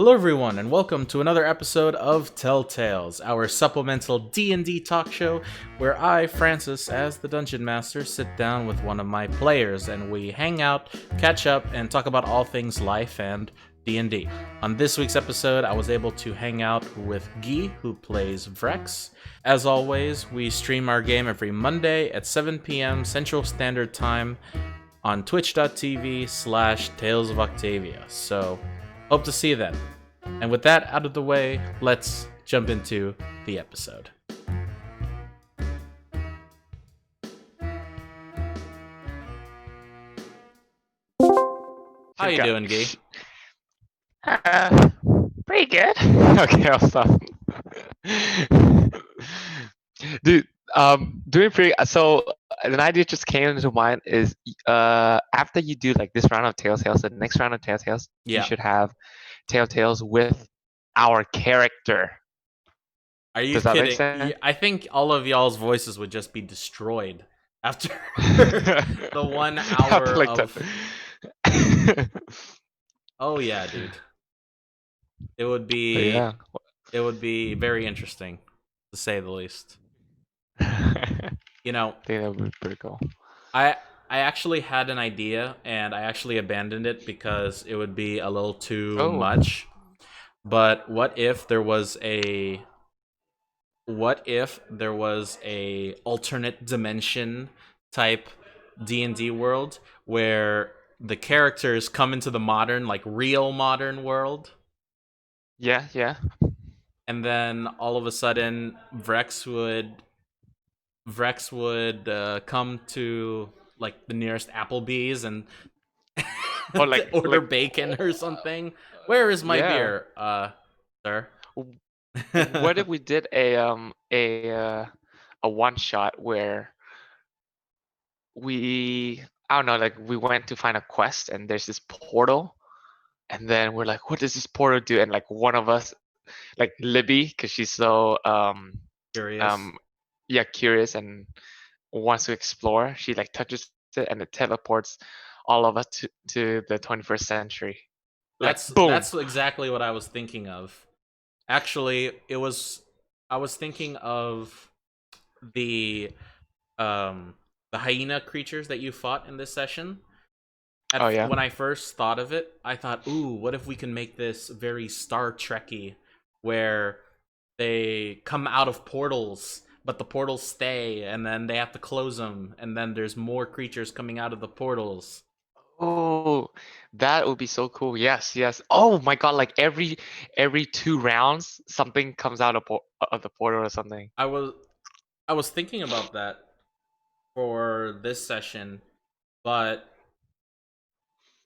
Hello everyone and welcome to another episode of Telltales, our supplemental D&D talk show where I, Francis, as the Dungeon Master, sit down with one of my players and we hang out, catch up, and talk about all things life and D&D. On this week's episode, I was able to hang out with Guy, who plays Vrex. As always, we stream our game every Monday at 7 p.m. Central Standard Time on twitch.tv/Tales of Octavia. So, hope to see you then. And with that out of the way, let's jump into the episode. How you doing, Guy? Pretty good. Okay, I'll stop. Dude, doing pretty. So an idea just came into mind is, after you do like this round of Telltales, the next round of Telltales, you should have Telltales with our character. Are you Does that make kidding? sense? I think all of y'all's voices would just be destroyed after the 1 hour After, like, of. Oh yeah, dude. It would be. Yeah. It would be very interesting, to say the least. You know, I think that would be pretty cool. I actually had an idea and I actually abandoned it because it would be a little too much. But what if there was a alternate dimension type D&D world where the characters come into the modern, like real modern world? Yeah. And then all of a sudden Vrex would come to like the nearest Applebee's and Or like order bacon or something. Where is my beer, sir? What if we did a one shot where I don't know, like we went to find a quest and there's this portal, and then we're like, what does this portal do? And like one of us, like Libby, because she's so Curious. Curious and wants to explore, she like touches it and it teleports all of us to the 21st century. That's exactly what I was thinking of. Actually, I was thinking of the hyena creatures that you fought in this session. When I first thought of it, I thought, ooh, what if we can make this very Star Trek-y, where they come out of portals, but the portals stay, and then they have to close them, and then there's more creatures coming out of the portals. Oh, that would be so cool. Yes. Oh my God, like every 2 rounds, something comes out of the portal or something. I was thinking about that for this session, but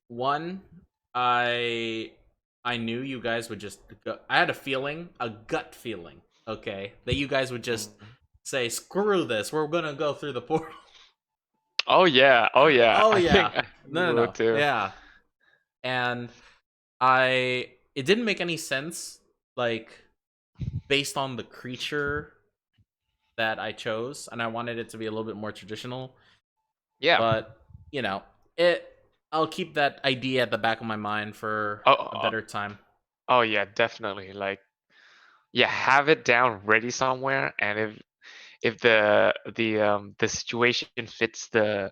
one, I knew you guys would just go, I had a gut feeling, okay, that you guys would just say, screw this, we're gonna go through the portal. Oh yeah. Oh yeah. I No. too. Yeah. And it didn't make any sense, like, based on the creature that I chose, and I wanted it to be a little bit more traditional. Yeah. But, you know, I'll keep that idea at the back of my mind for a better time. Oh yeah, definitely. Like, yeah, have it down ready somewhere, and if the situation fits the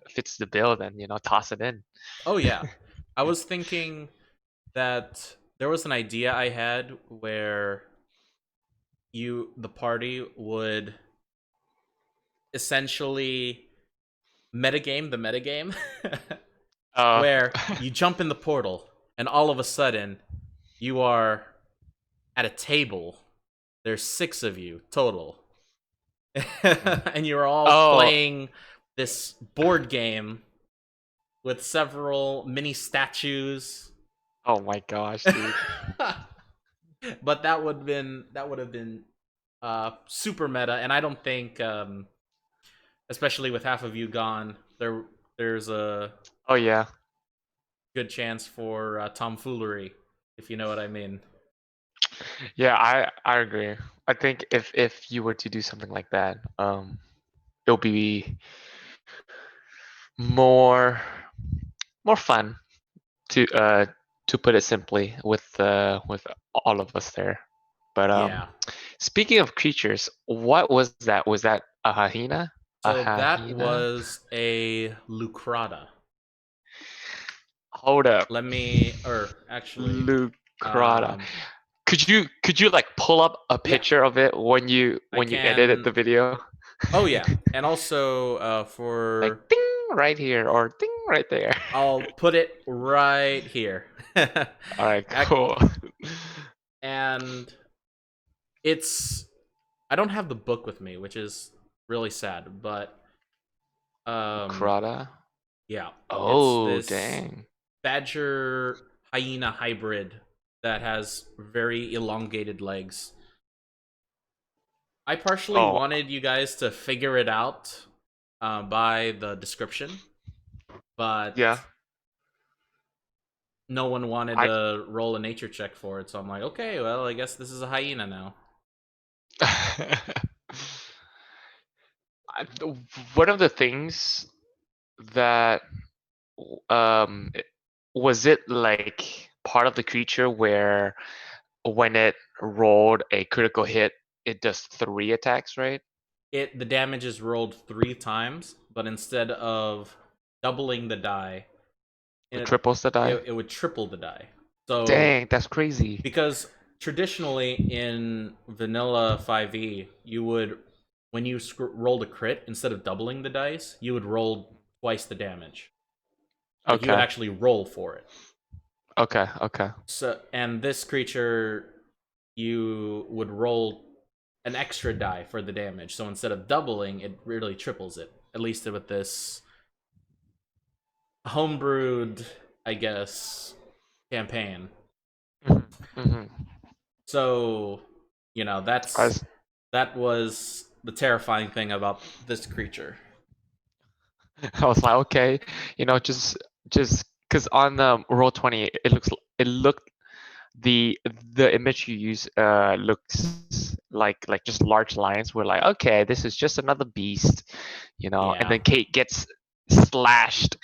bill, then toss it in. Oh yeah. I was thinking that there was an idea I had where the party would essentially metagame the metagame where you jump in the portal and all of a sudden you are at a table. There's 6 of you total. And you're all playing this board game with several mini statues. Oh my gosh, dude. But that would have been super meta, and I don't think, especially with half of you gone, there's a good chance for tomfoolery, if you know what I mean. Yeah, I agree. I think if you were to do something like that, it'll be more fun to to put it simply, with all of us there. But Yeah. speaking of creatures, what was that? Was that a hyena? A So that hyena? was a Lucrata. Hold up, Let me, or actually, Lucrata. um, Could you like pull up a yeah, picture of it when you I edited can. the video? Oh yeah, and also Like for ding right here or ding right there. I'll put it right here. All right, Ac- cool. and it's I don't have the book with me, which is really sad, but um Lucrata. yeah, it's Oh, this dang. badger hyena hybrid that has very elongated legs. I partially Oh, wanted you guys to figure it out by the description, yeah. but no one wanted I to roll a nature check for it, so I'm like, okay, well, I guess this is a hyena now. I- one of the things that um it- was it like part of the creature where when it rolled a critical hit, it does 3 attacks, right? The damage is rolled 3 times, but instead of doubling the die, It it triples the die. it would triple the die. So Dang, that's crazy. because traditionally in vanilla 5e, you would when you rolled a crit, instead of doubling the dice, you would roll twice the damage. Like you would Okay. actually roll for it. Okay. Okay. So and this creature, you would roll an extra die for the damage. So instead of doubling, it really triples it. At least with this homebrewed, I guess, campaign. Hmm. So, As that was the terrifying thing about this creature. I was like, okay, just because on Roll20, it looked the image you use looks like just large lines. We're like, okay, this is just another beast, and Yeah. then Kate gets slashed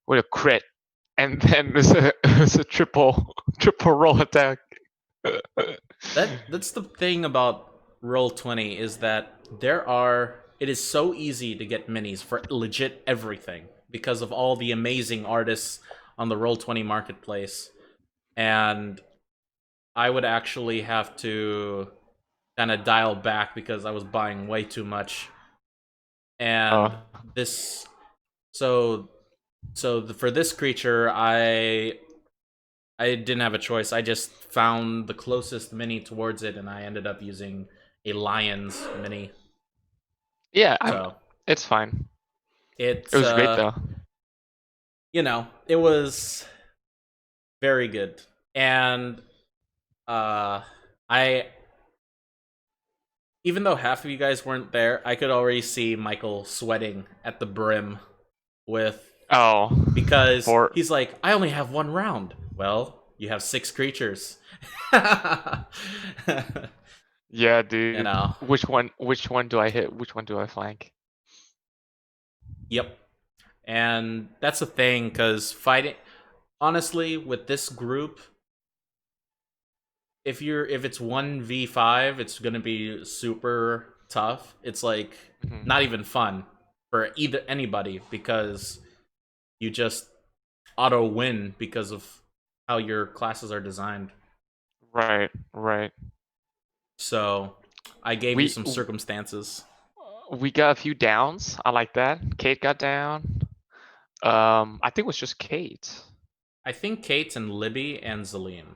with a crit, and then there's a triple roll attack. That's the thing about Roll20 is that it is so easy to get minis for legit everything because of all the amazing artists on the Roll20 marketplace. And I would actually have to kind of dial back because I was buying way too much. And Oh, this so for this creature, I didn't have a choice. I just found the closest mini towards it, and I ended up using a Lions mini. yeah, So it's fine. It it's was great though. it was very good, and uh, I even though half of you guys weren't there, I could already see Michael sweating at the brim with Oh, because for he's like, I only have 1 round. Well, you have 6 creatures. yeah, you dude. know. Which one do I hit? Which one do I flank? Yep. And that's the thing, because fighting honestly with this group, if it's 1v5, it's gonna be super tough. It's like Mhm. not even fun for either anybody because you just auto win because of how your classes are designed. Right, right. So I gave you We some circumstances. we got a few downs. I like that. Kate got down. I think it was just Kate. I think Kate and Libby and Zalim.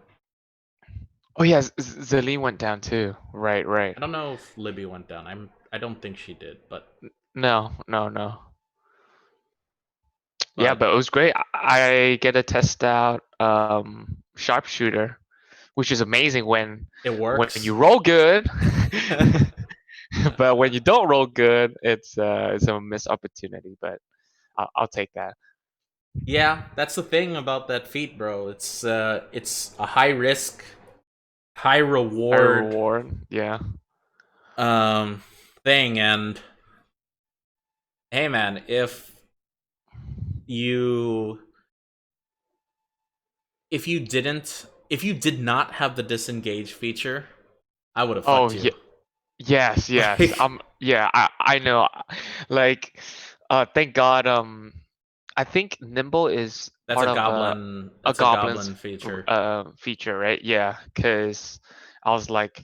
Oh yeah, Zeline went down too. Right, right. I don't know if Libby went down. I don't think she did, No, no, no. Yeah, but but it was great. I get to test out sharpshooter, which is amazing it when works. you roll good. But when you don't roll good, it's a missed opportunity. But I'll take that. Yeah, that's the thing about that feat, bro. It's a high risk, high I reward reward. Yeah. um thing, and hey man, if you if you did not have the disengage feature, I would have Oh fucked yeah. you. Yes, yes. Like, Yeah, I know. Like thank God I think Nimble is that's a part of goblin. a That's a goblin's goblin feature. feature, right? Yeah, cuz I was like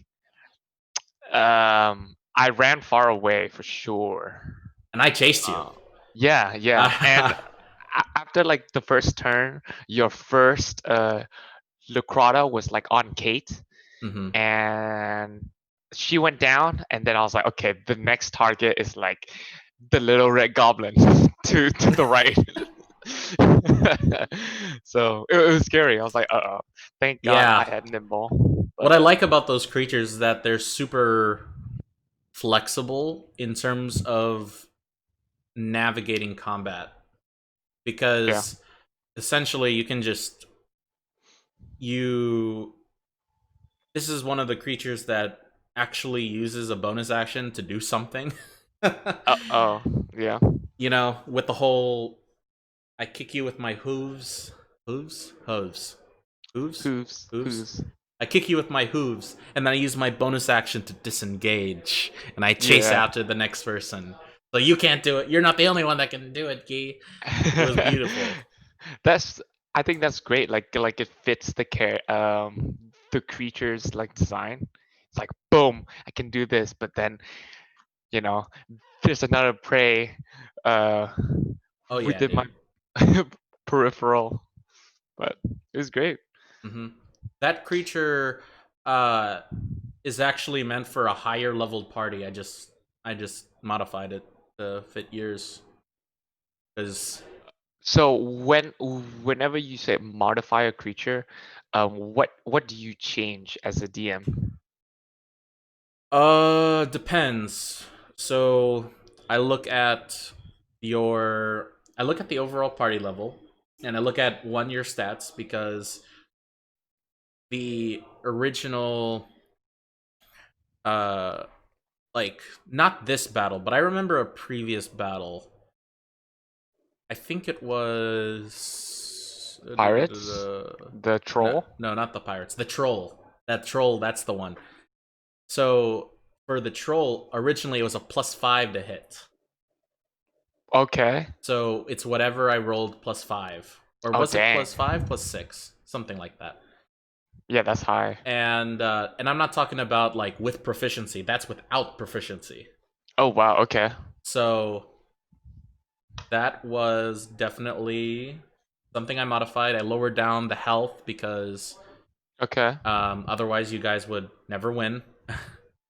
I ran far away for sure. And I chased you. Uh, yeah, yeah. And after like the first turn, your first Lucrata was like on Kate hmm and she went down and then I was like, okay, the next target is like the little red goblin to the right. So it was scary. I was like, uh-oh. Thank God I Yeah. had nimble. What But I like about those creatures is that they're super flexible in terms of navigating combat yeah. because essentially you can just you this is one of the creatures that actually uses a bonus action to do something. Oh, yeah. You know, with the whole I kick you with my hooves, hooves. Who's I kick you with my hooves, and then I use my bonus action to disengage, and I chase yeah. after the next person. So you can't do it. You're not the only one that can do it, Guy. It was beautiful. That's I think that's great. Like it fits the creature's like design. It's like boom, I can do this, but then you know there's another prey uh Oh yeah, within my dude. peripheral. But it was great. hmm That creature uh, is actually meant for a higher leveled party. I just modified it to fit yours because So whenever you say modify a creature, what do you change as a DM? depends. So I look at I look at the overall party level, and I look at your stats because the original uh like not this battle, but I remember a previous battle. I think it was Pirates, the no, troll. no, not the pirates. The troll. That troll. That's the one. So for the troll, originally it was a +5 to hit. Okay. So it's whatever I rolled +5, or Oh was it dang. +5, +6, something like that. Yeah, that's high. And I'm not talking about like with proficiency. That's without proficiency. Oh wow. Okay. So that was definitely something I modified. I lowered down the health because Okay. otherwise you guys would never win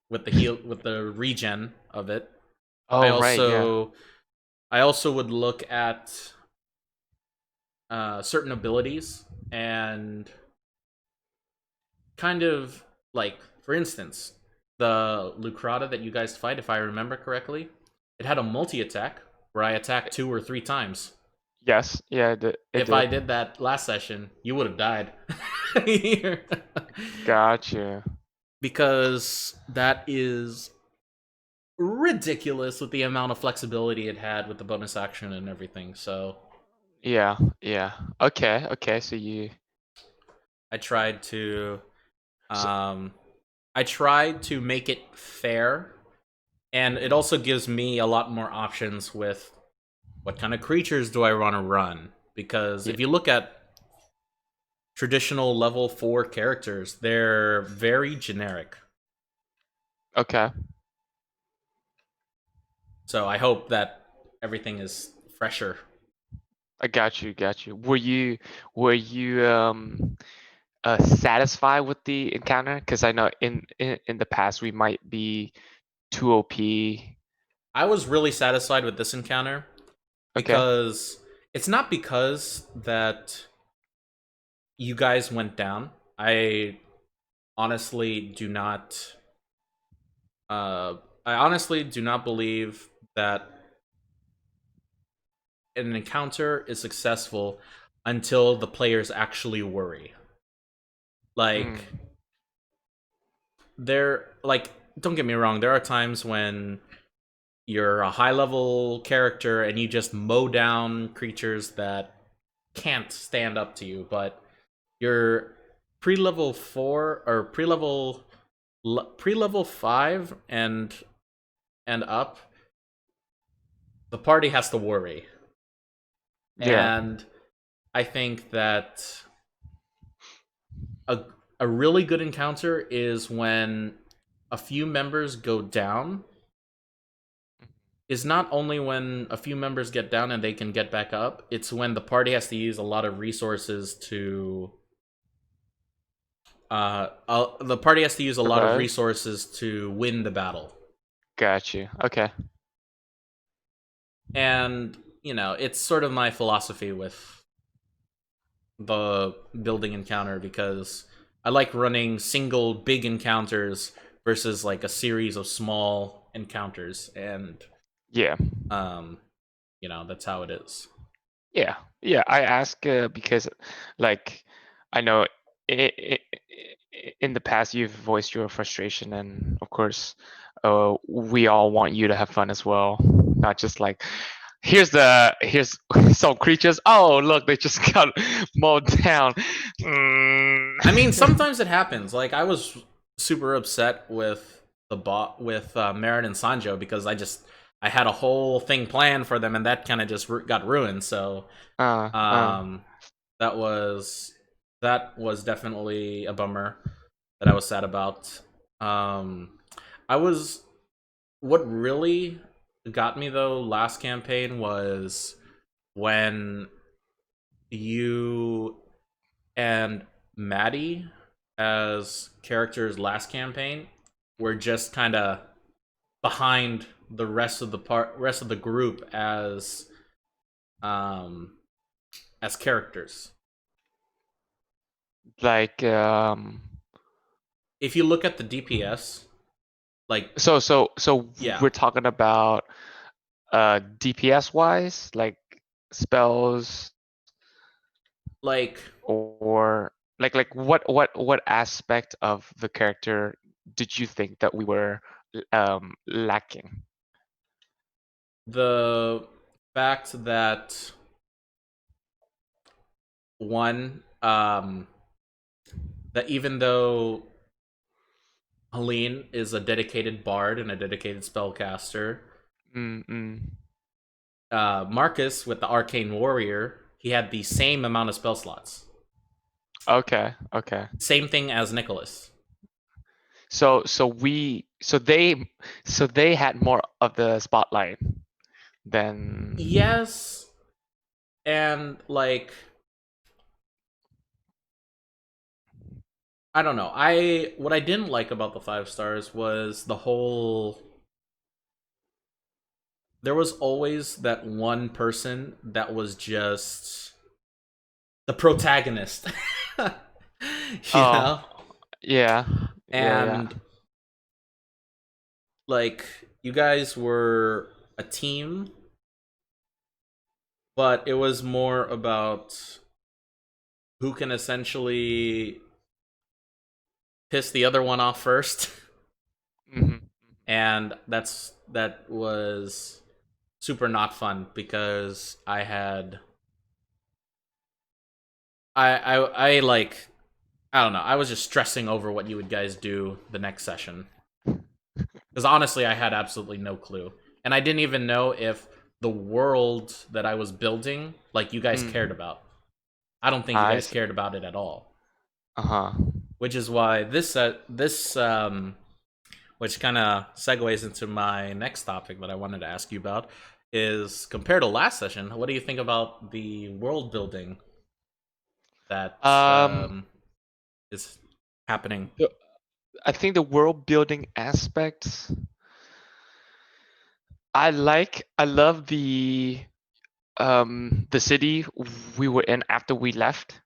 with the heal with the regen of it. I Oh right. Yeah. also I also would look at certain abilities and kind of like, for instance, the Lucrata that you guys fight, if I remember correctly, it had a multi attack where I attacked 2 or 3 times. Yes. Yeah. It If I did. did that last session, you would have died. Gotcha. Because that is ridiculous with the amount of flexibility it had with the bonus action and everything. So Yeah. Yeah. Okay. Okay. So you. I tried to So, um I tried to make it fair, and it also gives me a lot more options with what kind of creatures do I want to run, because yeah. if you look at traditional level 4 characters, they're very generic. Okay. So I hope that everything is fresher. I got you. Got you. Were you satisfied with the encounter? Because I know in the past we might be too OP. I was really satisfied with this encounter Okay. because it's not because that you guys went down. I honestly do not uh I honestly do not believe that an encounter is successful until the players actually worry. Like Mm. like, don't get me wrong, there are times when you're a high level character and you just mow down creatures that can't stand up to you, but Your pre-level 4 or pre-level 5 and up, the party has to worry. Yeah. And I think that a a really good encounter is when a few members go down. Is not only when a few members get down and they can get back up, it's when the party has to use a lot of resources to the party has to use a lot of Survive. resources to win the battle. Got you. Okay. And, it's sort of my philosophy with the building encounter, because I like running single big encounters versus like a series of small encounters, and Yeah. that's how it is. Yeah. Yeah. I ask because, like, I know in the past you've voiced your frustration, and of course, we all want you to have fun as well. Not just like, here's some creatures. Oh, look, they just got mowed down. I mean, sometimes it happens. Like, I was super upset with Marin and Sanjo, because I had a whole thing planned for them, and that kind of just got ruined. So, Uh, uh, um, that was definitely a bummer that I was sad about. I was What really got me though last campaign was when you and Maddie as characters last campaign were just kind of behind the rest of the group um as characters. like, If you look at the DPS, like, so yeah, we're talking about DPS wise, like spells, like or like what aspect of the character did you think that we were lacking? the fact that one that even though Helene is a dedicated bard and a dedicated spellcaster, Mm-mm. Marcus with the arcane warrior, he had the same amount of spell slots. Okay, okay. Same thing as Nicholas. So they had more of the spotlight than. Yes, and like, I don't know. What I didn't like about the 5 stars was the whole. There was always that one person that was just the protagonist. you Oh, know? yeah, yeah, yeah. And like, you guys were a team, but it was more about who can essentially piss the other one off first. Hmm. And that was super not fun, because I like, I don't know, I was just stressing over what you would guys do the next session, because honestly I had absolutely no clue, and I didn't even know if the world that I was building, like, you guys cared Mm. about. I don't think you I guys see. cared about it at all, Uh-huh. which is why which kind of segues into my next topic that I wanted to ask you about, is, compared to last session, what do you think about the world building that Um, is happening? the- I think the world building aspects. I love the city we were in after we left.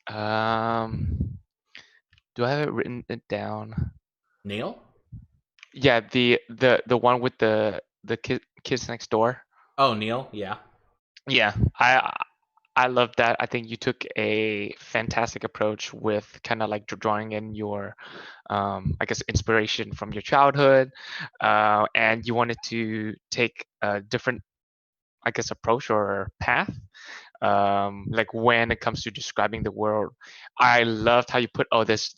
Um, do I have it written it down? Neil? Yeah, the one with the kids next door. Oh, Neil, yeah. Yeah, I love that. I think you took a fantastic approach with kind of like drawing in your, I guess, inspiration from your childhood, and you wanted to take a different, I guess, approach or path. like when it comes to describing the world. I loved how you put, oh, this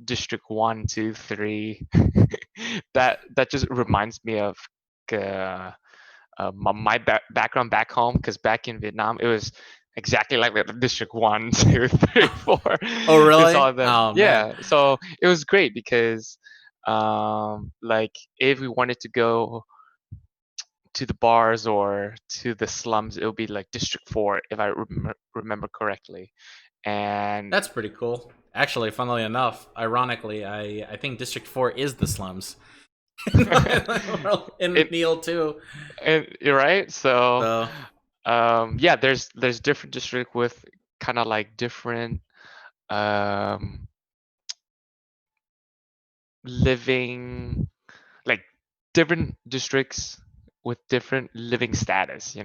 district 1, 2, 3. That just reminds me of uh, my background back home, because back in Vietnam it was exactly like the district 1, 2, 3, 4. Oh, It's really? all of them. Oh man. Yeah, so it was great because like if we wanted to go to the bars or to the slums, it would be like District 4, if I remember correctly. And That's pretty cool. Actually, funnily enough, ironically, I think District 4 is the slums. In it, Neil too. you're right. So So, yeah, there's different district with kind of like different um, living, like different districts with different living status,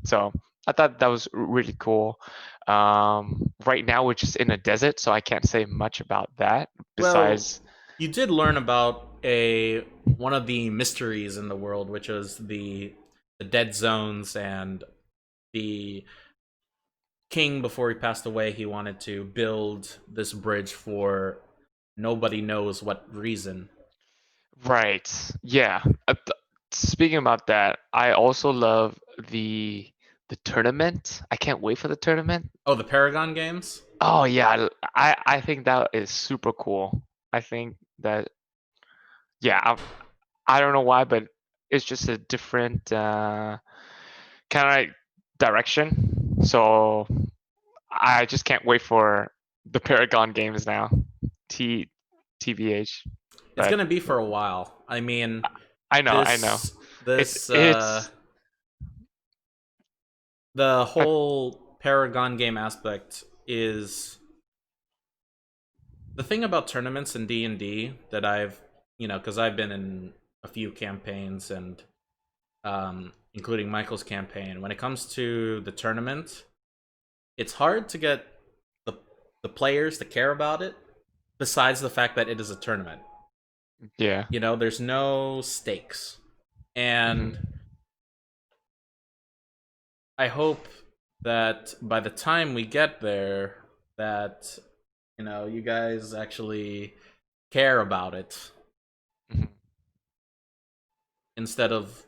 So I thought that was really cool. Right now we're just in a desert, so I can't say much about that well, besides. you did learn about a one of the mysteries in the world, which was the dead zones, and the king, before he passed away, he wanted to build this bridge for nobody knows what reason. Right. Yeah. Speaking about that, I also love the tournament. I can't wait for the tournament. Oh, the Paragon games? Oh yeah, I think that is super cool. I think that, yeah, I don't know why, but it's just a different kind of like direction. So I just can't wait for the Paragon games now. T TBH. It's But gonna be for a while. I mean, I know. this It's this it's the I, whole Paragon game aspect is the thing about tournaments in D&D that because I've been in a few campaigns, and including Michael's campaign. When it comes to the tournament, it's hard to get the the players to care about it. Besides the fact that it is a tournament, yeah. there's no stakes, and Hmm. I hope that by the time we get there, that you guys actually care about it Hmm. instead of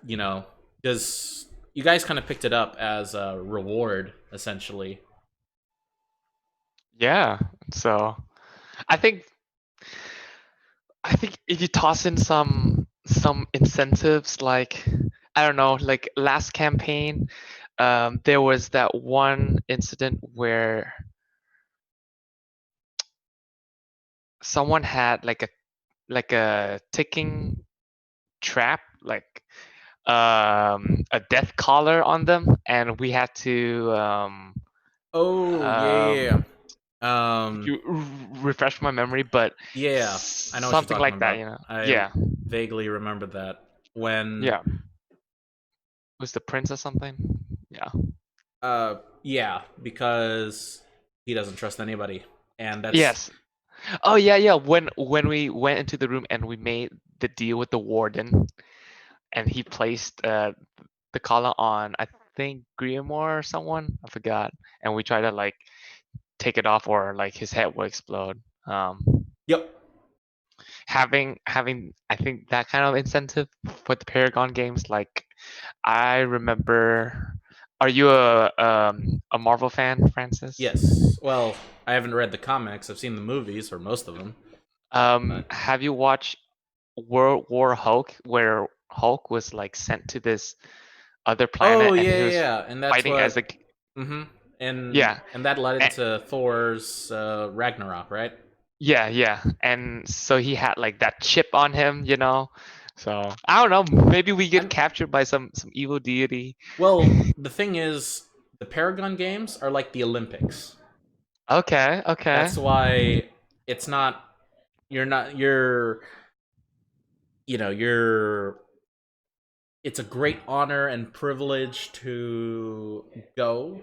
because you guys kind of picked it up as a reward essentially. Yeah. So I think I think if you toss in some incentives, like I don't know, like last campaign, there was that one incident where someone had like a ticking trap, like a death collar on them, and we had to Oh yeah, um yeah. could you refresh my memory, but Yeah, I know what you're something talking like that, about. I yeah. vaguely remember that when Yeah, was the prince or something. Yeah. yeah, because he doesn't trust anybody, and that's Yes. Oh yeah, yeah. When we went into the room and we made the deal with the warden, and he placed the collar on, I think Grimoire or someone, I forgot, and we tried to like take it off or like his head will explode. yep. Having I think that kind of incentive for the Paragon games, like I remember. Are you a Marvel fan, Francis? Yes. Well, I haven't read the comics. I've seen the movies, or most of them. But Have you watched World War Hulk, where Hulk was like sent to this other oh planet and yeah, he yeah, was yeah. And that's fighting as a, what. Mm-hmm. And yeah, and that led a- into Thor's Ragnarok, right? yeah, yeah, and so he had like that chip on him, So I don't know, maybe we get I'm captured by some evil deity. well. The thing is, the Paragon games are like the Olympics. Okay, okay. That's why it's not. You're not. You're. It's a great honor and privilege to go,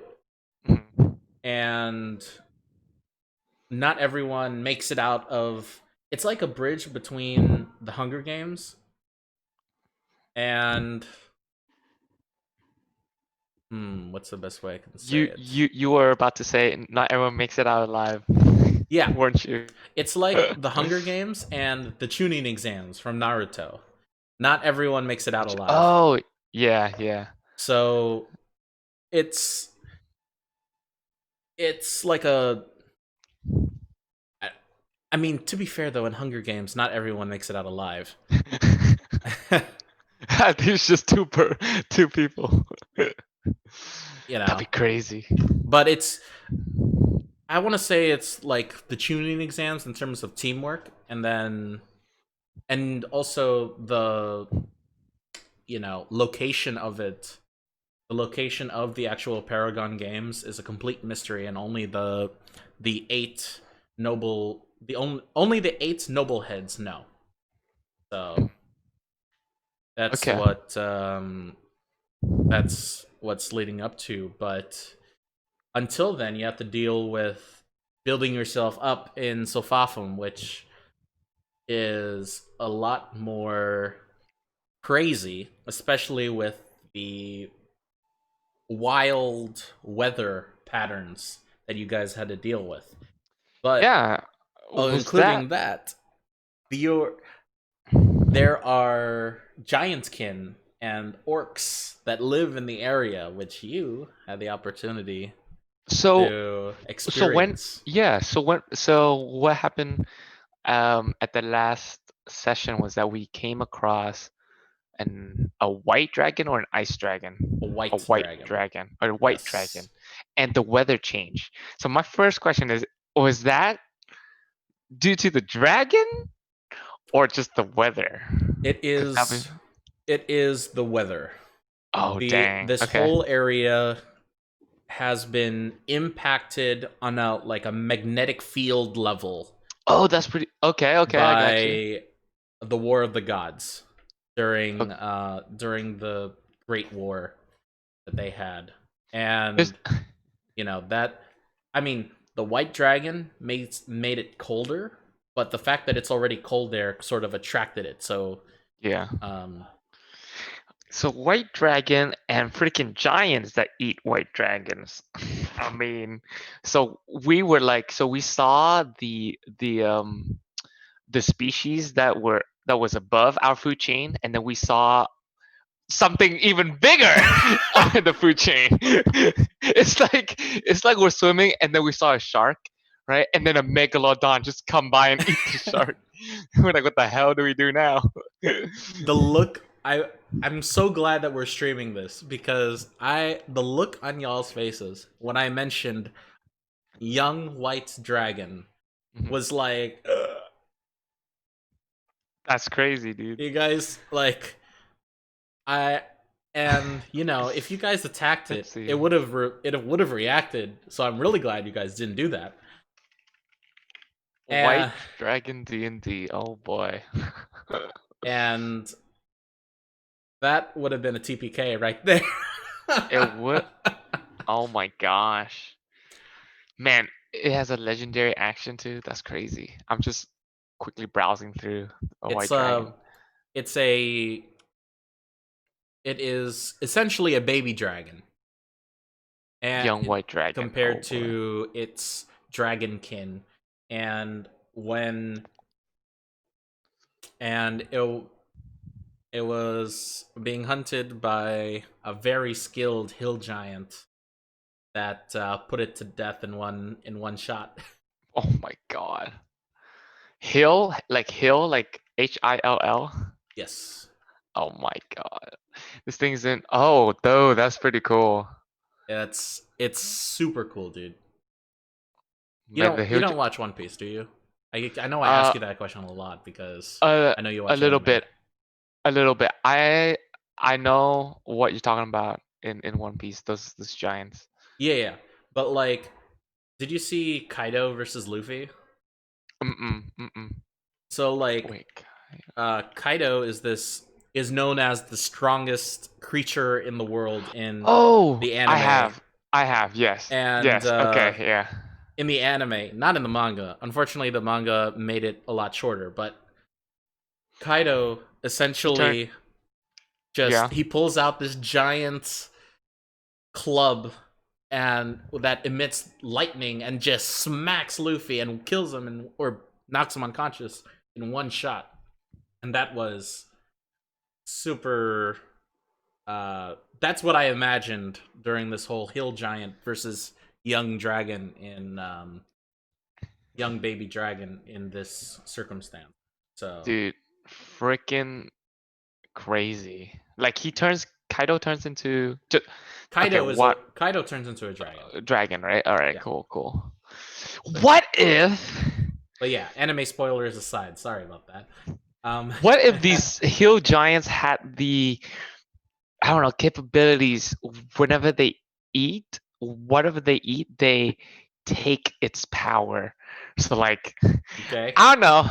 Mhm. and not everyone makes it out of. It's like a bridge between the Hunger Games and What's the best way I can say You it? you you were about to say not everyone makes it out alive, Yeah, weren't you? it's like the Hunger Games and the tuning exams from Naruto. Not everyone makes it out alive. Oh, yeah, yeah. So it's it's like a I mean, to be fair though, in Hunger Games, not everyone makes it out alive. There's just two people. You That'd know, be crazy. but I want to say it's like the tuning exams in terms of teamwork, and also the location of it. The location of the actual Paragon Games is a complete mystery, and only the eight only the eight noble heads know. So that's Okay. what that's what's leading up to. But until then, you have to deal with building yourself up in Sofafum, which is a lot more crazy, especially with the wild weather patterns that you guys had to deal with. But Yeah. Was that including that, the there are giantkin and orcs that live in the area, which you had the opportunity so? to So when? experience. Yeah. So what happened? At the last session was that we came across a white dragon or an ice dragon, A a white white dragon. dragon or a white dragon, Yes. and the weather changed. So my first question is: was that due to the dragon or just the weather? It Because that be is it is the weather. oh The dang. This Okay. whole area has been impacted on a magnetic field level Oh, that's pretty. Okay. Okay. I got you. by the War of the Gods Okay. during the Great War that they had. There's, And that I mean, the white dragon made it colder, but the fact that it's already cold there sort of attracted it. So yeah. um So white dragon and freaking giants that eat white dragons. I mean, so we were like, so we saw the species that was above our food chain, and then we saw something even bigger on the food chain. It's like we're swimming, and then we saw a shark, right? And then a megalodon just come by and eat the shark. We're like, what the hell do we do now? the look I'm so glad that we're streaming this because the look on y'all's faces when I mentioned young white dragon Mhm. was like, "Ugh." That's crazy, dude. You guys like I and if you guys attacked Let's it, see. it would have reacted. So I'm really glad you guys didn't do that. White And Dragon D&D. Oh boy. and that would have been a TPK right there. It would. Oh my gosh. Man, it has a legendary action too. That's crazy. I'm just quickly browsing through a it's White a Dragon. it's a it is essentially a baby dragon, and Young White Dragon. compared Oh boy. to its dragonkin, and when and it was being hunted by a very skilled hill giant that put it to death in one shot. Oh my god. Hill, like Hill. Yes, Oh my god. This thing's in. Oh, though, that's pretty cool. it's super cool, dude. You Man, don't the you Hill. don't watch One Piece, do you? I know I ask Uh, you that question a lot because a I know you a watch little anime. bit. A little bit. I know what you're talking about in One Piece. Those giants. Yeah, yeah. But like, did you see Kaido versus Luffy? Mm. So like, Wait. Kaido is known as the strongest creature in the world in Oh, the I anime, have. I have. Yes. and Yes. Okay. Yeah. in the anime, not in the manga. Unfortunately, the manga made it a lot shorter. But Kaido He turned. essentially Yeah. he pulls out this giant club and that emits lightning and just smacks Luffy and kills him or knocks him unconscious in one shot. And that was super. That's what I imagined during this whole hill giant versus young dragon in young baby dragon in this circumstance. So, dude, freaking crazy. Like Kaido turns into okay, what Kaido turns into a dragon. Dragon, right? All right, yeah. Cool. What if? But yeah, anime spoilers aside, sorry about that. What if these hill giants had the, I don't know, capabilities whenever they eat, whatever they eat, they take its power. So like, okay, I don't know.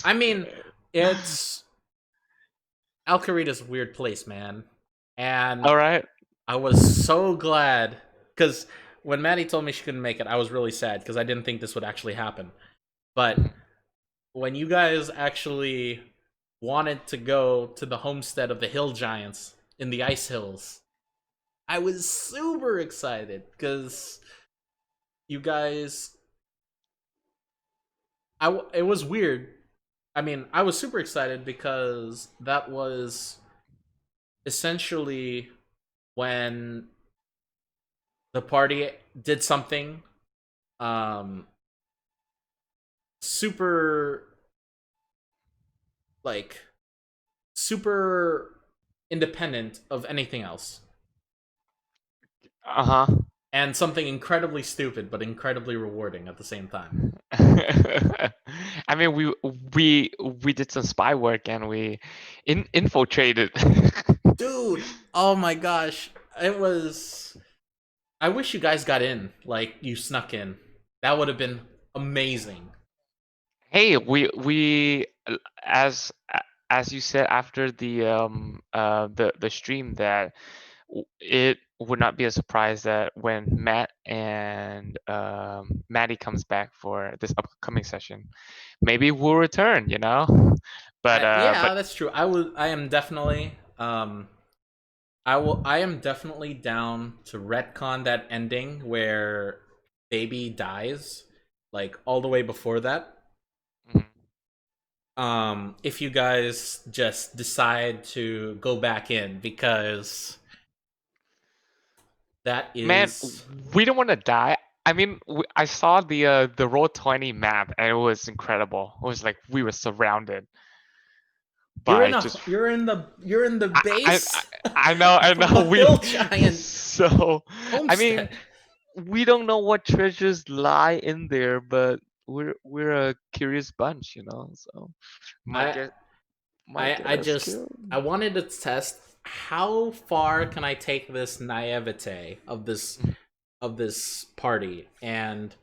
I mean, it's Alcarita's a weird place, man. And all right, I was so glad because when Maddie told me she couldn't make it, I was really sad because I didn't think this would actually happen. But when you guys actually wanted to go to the homestead of the hill giants in the ice hills, I was super excited because you guys. It was weird. I mean, I was super excited because that was essentially when the party did something super like super independent of anything else. And something incredibly stupid but incredibly rewarding at the same time. I mean, we did some spy work and we infiltrated. Dude, oh my gosh, it was. I wish you guys got in, like you snuck in. That would have been amazing. Hey, we as you said after the stream that it would not be a surprise that when Matt and Maddie comes back for this upcoming session, maybe we'll return. But yeah, that's true. I am definitely. I am definitely down to retcon that ending where baby dies, like all the way before that. If you guys just decide to go back in because that is, man, we don't want to die. I mean, I saw the Roll20 map and it was incredible. It was like we were surrounded. You're in the base. I know. Hill giant. So homestead. I mean, we don't know what treasures lie in there, but we're a curious bunch, So I wanted to test how far can I take this naivete of this party, and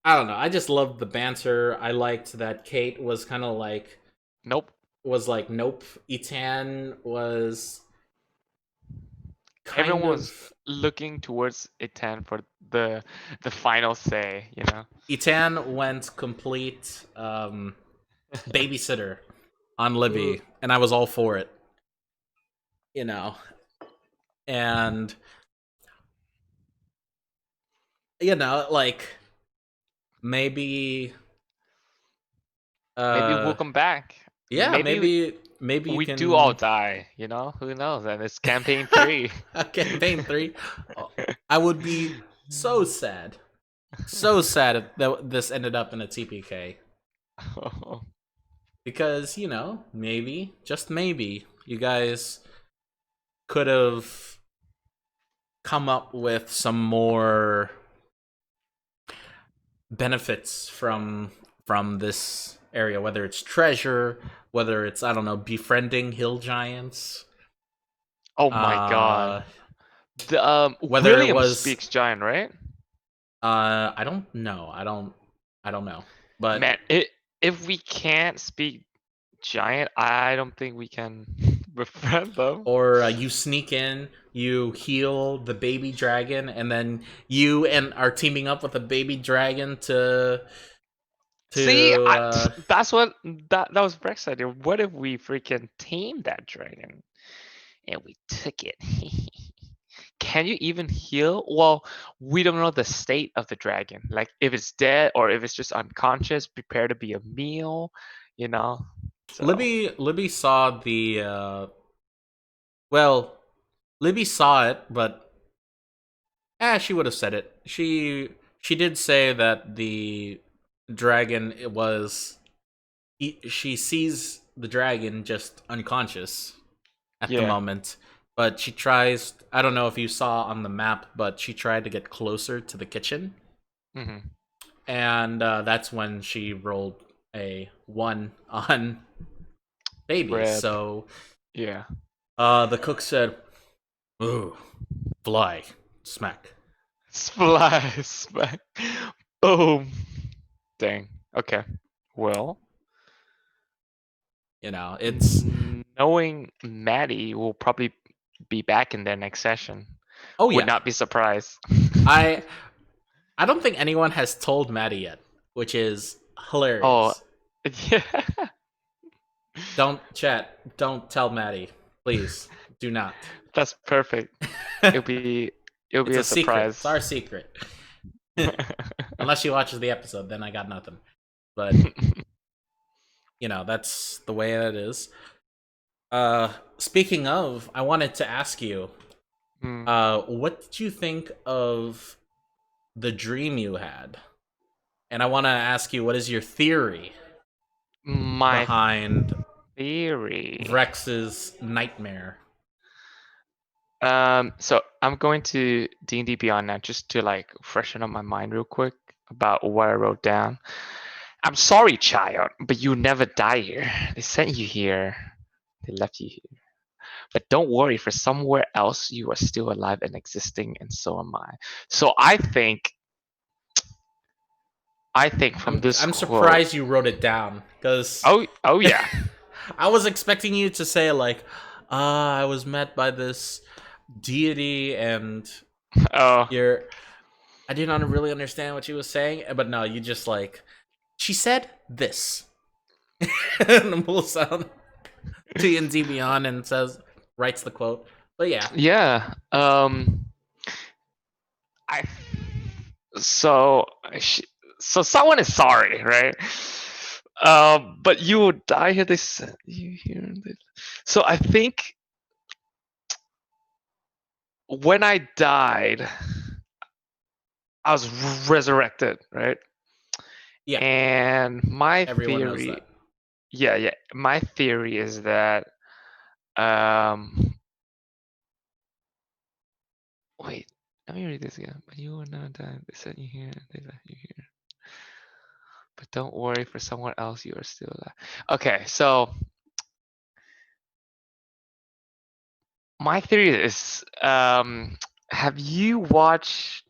I don't know. I just loved the banter. I liked that Kate was kind of like nope. Etan was everyone was looking towards Etan for the final say, Etan went complete babysitter on Libby, and I was all for it. And like maybe we'll come back. Yeah, maybe we do all die, Who knows? And it's campaign 3. Campaign 3. I would be so sad. So sad that this ended up in a TPK. Because, maybe, just maybe, you guys could have come up with some more benefits from this area, whether it's treasure, whether it's, I don't know, befriending hill giants. Oh my god. Whether William it was speaks giant, right? I don't know. I don't know. But man, if we can't speak giant, I don't think we can befriend them. Or you sneak in, you heal the baby dragon, and then you are teaming up with a baby dragon to see. That's what that was Brex's idea. What if we freaking tamed that dragon and we took it? can you even heal? Well, we don't know the state of the dragon. Like if it's dead or if it's just unconscious, prepare to be a meal, you know. So Libby saw the well, Libby saw it, but she would have said it. She did say that the dragon it was she sees the dragon just unconscious at the yeah. moment, but she tries. I don't know if you saw on the map, but she tried to get closer to the kitchen, Mm-hmm. and that's when she rolled a 1 on baby. Rip. So Yeah. the cook said, "Ooh, fly, smack." Splash. Smack. Boom. Dang. Okay. Well, You know, it's knowing Maddie will probably be back in their next session, oh would yeah. not be surprised. I I don't think anyone has told Maddie yet, which is Oh, hilarious. yeah. Don't chat. Don't tell Maddie, please. Do not. That's perfect. It'll be it'll be It's a a secret. It's surprise. our secret. Unless she watches the episode, then I got nothing. But you know, that's the way it is. Speaking of, I wanted to ask you, Hmm. what did you think of the dream you had? And I want to ask you, what is your theory My behind theory. Rex's nightmare? So I'm going to D&D Beyond now just to like freshen up my mind real quick about what I wrote down. I'm sorry, child, but you never die here. They sent you here. They left you here. But don't worry, for somewhere else you are still alive and existing, and so am I. So I think from this I'm quote. surprised you wrote it down because Oh yeah. I was expecting you to say like, I was met by this deity and Oh you're I did not really understand what she was saying, but no, you just like she said this. And pulls out D&D Beyond and says writes the quote. But yeah. yeah. I so so someone is sorry, right? But you would die here. They sent you here. So I think when I died, I was resurrected, right? Yeah. And my Everyone knows theory, that. yeah, my theory is that, um, wait, let me read this again. But you will not die. They sent you here. They left you here. But don't worry, for someone else, you are still alive. Okay, so my theory is, have you watched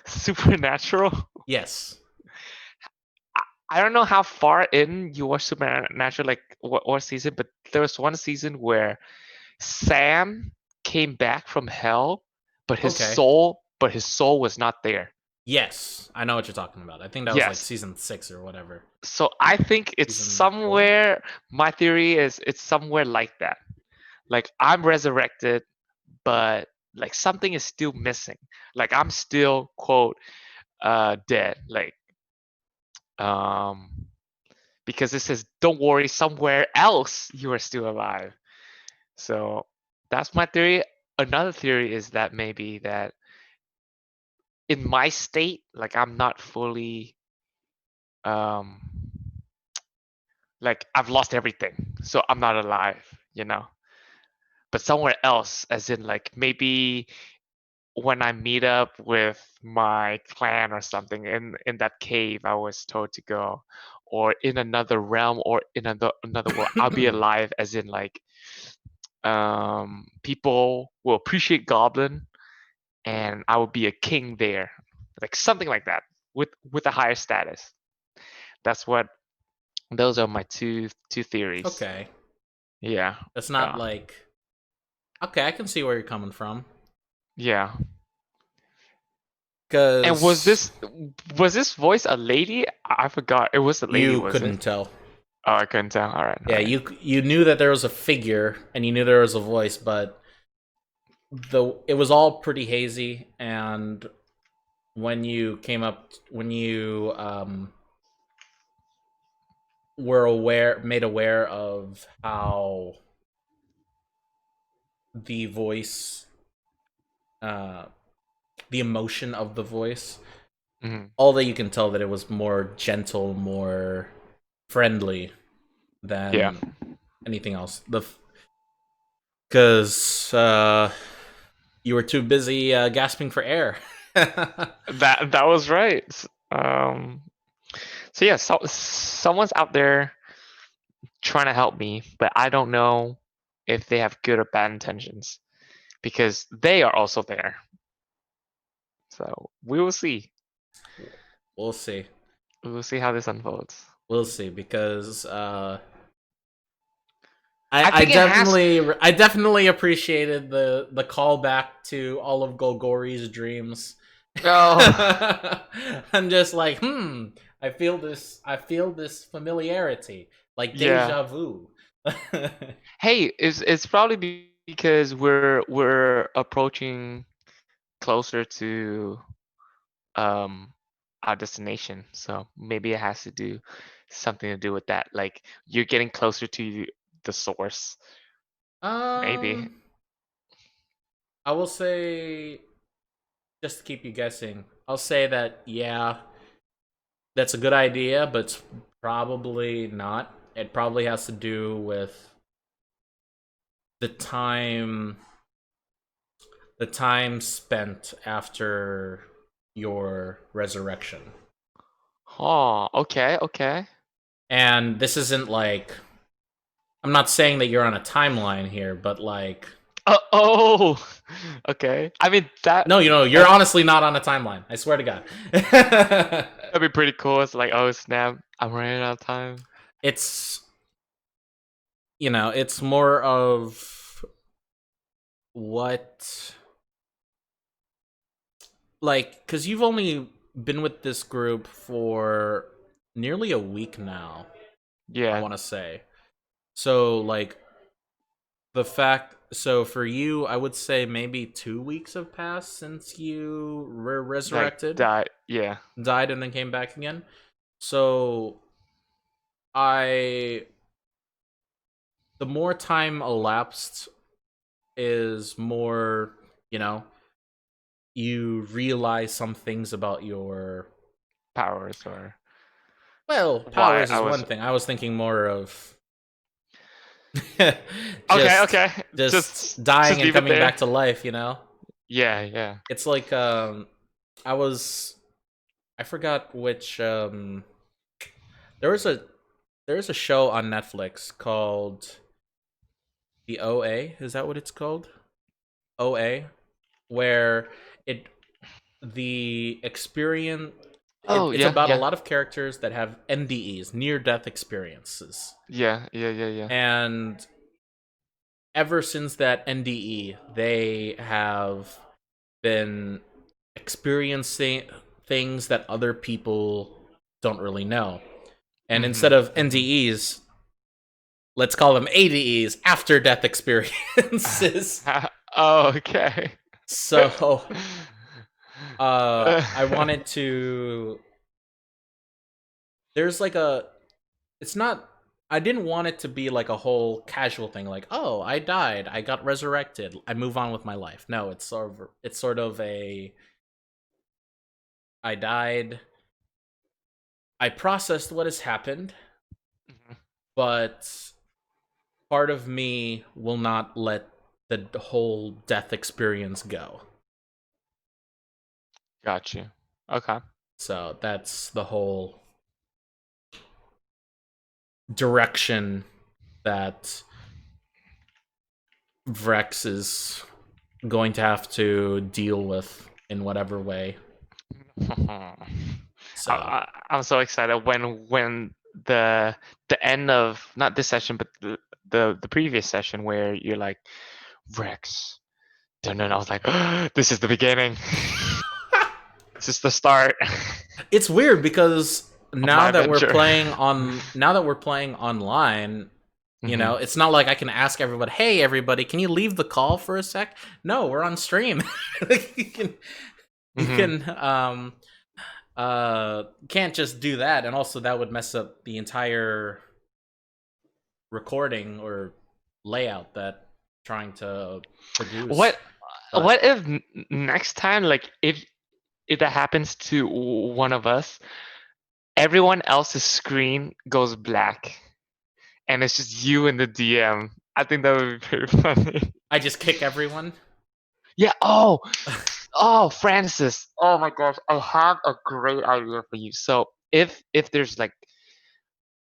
Supernatural? Yes. I don't know how far in you watched Supernatural, like what season, but there was one season where Sam came back from hell, Okay. but his soul was not there. Yes. I know what you're talking about. I think that was like Yes. season 6 or whatever. So I think it's Season 4? somewhere. My theory is it's somewhere like that. Like I'm resurrected, but like something is still missing. Like I'm still quote dead. Like um because it says don't worry, somewhere else you are still alive. So that's my theory. Another theory is that maybe that in my state, like I'm not fully um like I've lost everything. So I'm not alive. But somewhere else, as in like maybe when I meet up with my clan or something in that cave I was told to go, or in another realm or in another world, I'll be alive as in like people will appreciate Goblin and I will be a king there. Like something like that with a higher status. That's what those are my two theories. Okay. Yeah. That's not Yeah. like okay, I can see where you're coming from. Yeah. And Cuz was this voice a lady? I forgot. It was a lady, you was it? couldn't tell. Oh, I couldn't tell. All right. All Yeah, right. you knew that there was a figure and you knew there was a voice, but it was all pretty hazy, and when you were made aware of how the voice, uh, the emotion of the voice, Hmm. all that you can tell that it was more gentle, more friendly Yeah. than anything else. Because you were too busy gasping for air. That was right. So yeah, someone's out there trying to help me, but I don't know if they have good or bad intentions because they are also there. So we will see. We'll see. We will see how this unfolds. We'll see. Because I think it has. I definitely appreciated the callback to all of Golgori's dreams. Oh, I'm just like, I feel this familiarity, like yeah. deja vu. Hey, it's probably because we're approaching closer to um our destination, so maybe it has to do something to do with that. Like you're getting closer to the source. Maybe. um, I will say, just to keep you guessing, I'll say that yeah, that's a good idea, but it's probably not. It probably has to do with the time the time spent after your resurrection. Oh, okay, okay. And this isn't like, I'm not saying that you're on a timeline here, but like, Oh, okay. I mean no, you're that honestly not on a timeline. I swear to God. that'd be pretty cool. It's like, oh snap, I'm running out of time. It's it's more of what, like, because you've only been with this group for nearly a week now, I Yeah, want to say. So like, so for you, I would say maybe 2 weeks have passed since you were like resurrected, that. Yeah, died, and then came back again. So I the more time elapsed is more, you know, you realize some things about your, powers or well, why powers I is was. one thing. I was thinking more of Okay, just okay. just dying Just and leave it coming there. back to life, Yeah, yeah. It's like I was I forgot which there was a show on Netflix called the OA. Is that what it's called? OA, where it the experience Oh, it's yeah, about a yeah. lot of characters that have NDEs, near death experiences. Yeah, yeah, yeah, yeah. And ever since that NDE, they have been experiencing things that other people don't really know. And instead Mhm. of Mhm. NDEs, let's call them ADEs, after death experiences. Oh, okay. So, I wanted to. There's like a. It's not. I didn't want it to be like a whole casual thing, like, oh, I died, I got resurrected, I move on with my life. No, it's sort of a. I died. I processed what has happened, Mhm. but part of me will not let the whole death experience go. Got you. Okay. So that's the whole direction that Vrex is going to have to deal with in whatever way. So, I'm so excited when the the end of not this session but the previous session where you're like Rex. Dun, dun, I was like, this is the beginning. This is the start it's weird because of my adventure. now that we're playing online, You know, it's not like I can ask everybody, "Hey, everybody, can you leave the call for a sec?" No, we're on stream. you can, you can, can't just do that, and also that would mess up the entire recording or layout that trying to produce. What But what if next time, like if that happens to one of us, everyone else's screen goes black and it's just you in the DM? I think that would be pretty funny. I just kick everyone. Yeah. Oh, Francis. Oh my gosh, I have a great idea for you. So if there's like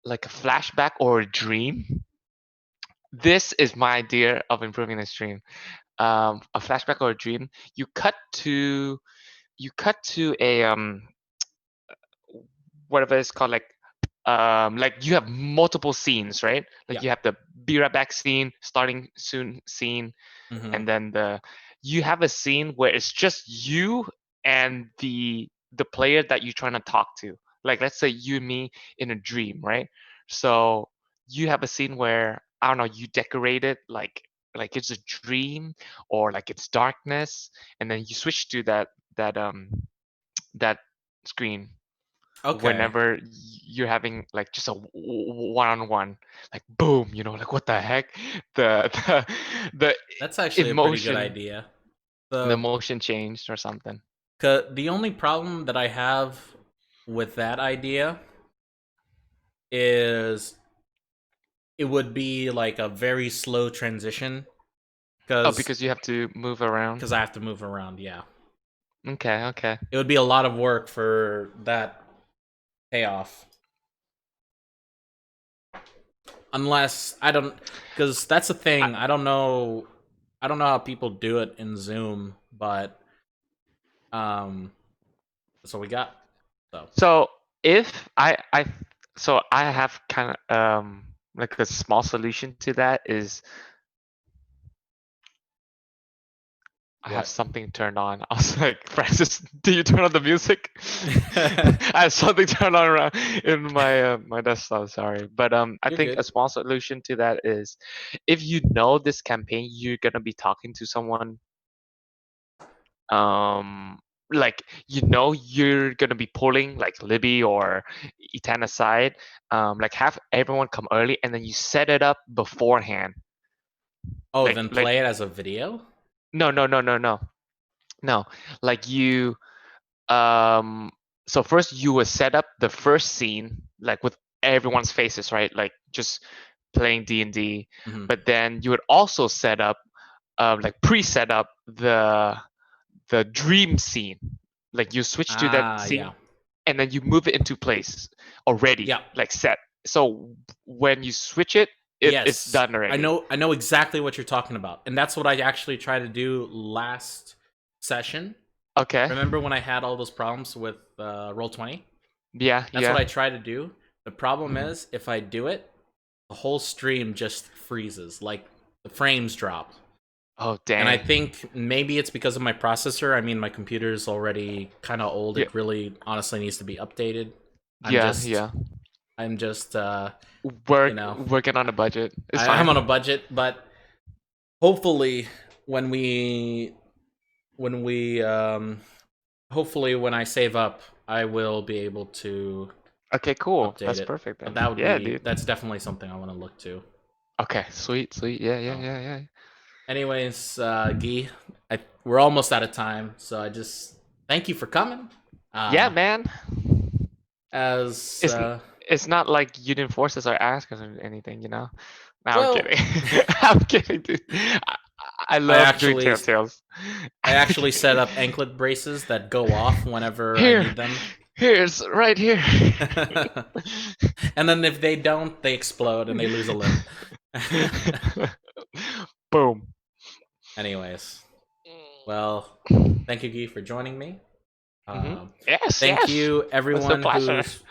a flashback or a dream, this is my idea of improving the stream. A flashback or a dream. You cut to a whatever it's called, like you have multiple scenes, right? Like Yeah. you have the be right back scene, starting soon scene, Mm-hmm. and then you have a scene where it's just you and the player that you're trying to talk to. Like let's say you and me in a dream, right? So you have a scene where I don't know, you decorate it like it's a dream or like it's darkness, and then you switch to that screen Okay. whenever you're having like just a one-on-one, like boom, like what the heck, the the That's actually a pretty good emotion idea. the The emotion changed or something. the only problem that I have with that idea is it would be like a very slow transition Oh, because because you have to move around. I have to move around. Yeah, Okay. it would be a lot of work for that payoff. Unless I don't, because that's the I, thing. I don't know. I don't know how people do it in Zoom, but um, so we got so so if I have kind of like a small solution to that is I have what? something turned on. I was like, Francis, do you turn on the music? I have something turned on around in my desktop. Sorry, but I You're think a good. small solution to that is if you know this campaign, you're gonna be talking to someone. Um, like you're gonna be pulling like Libby or Ethan aside. Like have everyone come early, and then you set it up beforehand. Oh, Like then like play it as a video. no. Like you so first you would set up the first scene like with everyone's faces, right? Like just playing D&D, Mm-hmm. but then you would also set up like pre-set up the dream scene. Like you switch to that Ah, scene yeah, and then you move it into place already, yeah. like set. So when you switch it's Yes, done I already. know. I know exactly what you're talking about, and that's what I actually tried to do last session. Okay. Remember when I had all those problems with Roll20? Yeah, That's what yeah. I try to do. The problem Mhm. is, if I do it, the whole stream just freezes. Like the frames drop. Oh And I dang. think maybe it's because of my processor. I mean, my computer is already kind of old. Yeah, It really, honestly, needs to be updated. I'm yeah, just, yeah. I'm just, you know, Working on a budget. It's I'm on a fine. budget. But hopefully, when when we, hopefully when I save up, I will be able to Okay, cool. update That's it. perfect But then. that would Yeah, be, dude. that's definitely something I want to look to. Okay, sweet. Yeah, yeah, So. yeah, yeah. Anyways, Guy, we're almost out of time, so I just thank you for coming. Yeah, Uh, man. as It's it's not like you didn't force us or ask us or anything. No, I'm well, kidding. I'm kidding, dude. I I love doing actually Telltales. I actually set up anklet braces that go off whenever I Here, need them, here's right here. and then if they don't, they explode and they lose a limb. Boom. Anyways, well, thank you, Guy, for joining me. Yes, Thank yes. you, It's a everyone pleasure. who's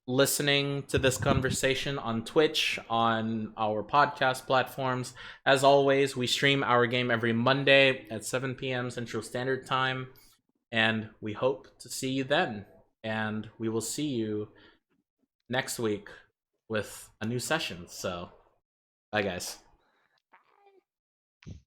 listening to this conversation on Twitch, on our podcast platforms. As always, we stream our game every Monday at 7 p.m. Central Standard Time, and we hope to see you then. And we will see you next week with a new session. So Bye, guys.